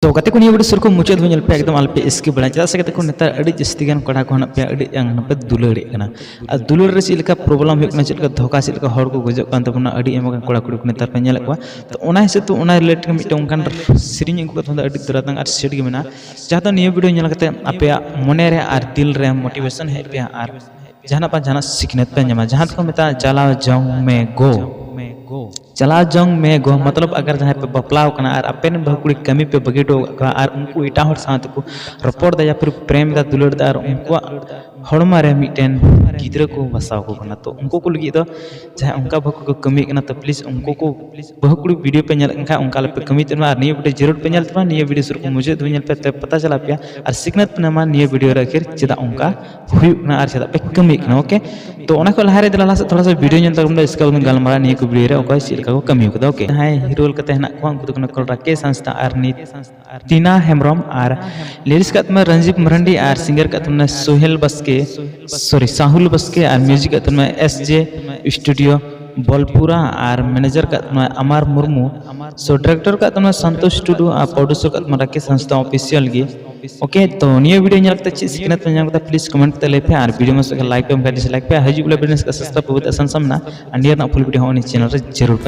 तो कते को वीडियो सुर को मुचाद हुई पे एकदम आलपे इसके बड़ा चला से कते को नेता अड़ी जस्ती गान कड़ा को पे अड़ी अंग पे दुलड़ी कना आ दुलड़ रे चिलका प्रॉब्लम हुई चिलका धोखा चिलका हड़ को गजो कान तबना अड़ी एम कड़ा कुड़ी को नेता पे नेल को तो ओना हिसाब तो ओना रिलेट के मिटे उनकान सिरिंग को तो अड़ी दरातंग आर सेट के मेना जहां तो नियो वीडियो नेल कते आपे मने रे आर दिल रे मोटिवेशन है पे आर जहां पा जहां सिखनेत पे नमा जहां को मेता चला जंग में गो चला जंग में गो मतलब अगर जहाँ पे बपलाव कना और अपेन बहुकुड़ी कमी पे बगेटो और उनको इटा हर साथ को रपोड़ दा या फिर प्रेम दा दुलड़ दा और उनको हड़मा रे मिटेन गिद्र को बसाव को कना तो उनको को लगी तो जहाँ उनका बहु को कमी कना तो प्लीज उनको को बहुकुड़ी वीडियो पे नेल का उनका पे कमी तो और निये वीडियो जरूर पे नेल तबा निये वीडियो सुर को मुझे दुनिया पे पता चला पे और सिखनत पे नमा निये वीडियो रखिर चेदा उनका हुई ना और चेदा पे कमी कना ओके तो उना को लहारे दला से थोड़ा सा वीडियो नेल तक इसका उन गालमारा निये को वीडियो रे ओके चिलका को कमी को ओके हाय हीरो कते हना को उनको तो कल राकेश संस्था और टीना हेम्ब्रम और लिरिक्स का तुम रंजीत मरंडी और सिंगर का तुमने सोहेल बस्के सॉरी साहुल बस्के और म्यूजिक का तुमने एसजे स्टूडियो बोलपुरा और मैनेजर का तुमने अमर मुर्मू सो डायरेक्टर का तुमने संतोष टुडू और प्रोड्यूसर का तुमने राकेश संस्था ऑफिशियल गे ओके तो निये वीडियो नेल कते चीज सिखनत पे जाम प्लीज कमेंट ते ले पे और वीडियो में से लाइक पे डिसलाइक पे हजू बिजनेस का सस्ता बहुत आसान समना और नियर ना फुल वीडियो होनी चैनल रे जरूर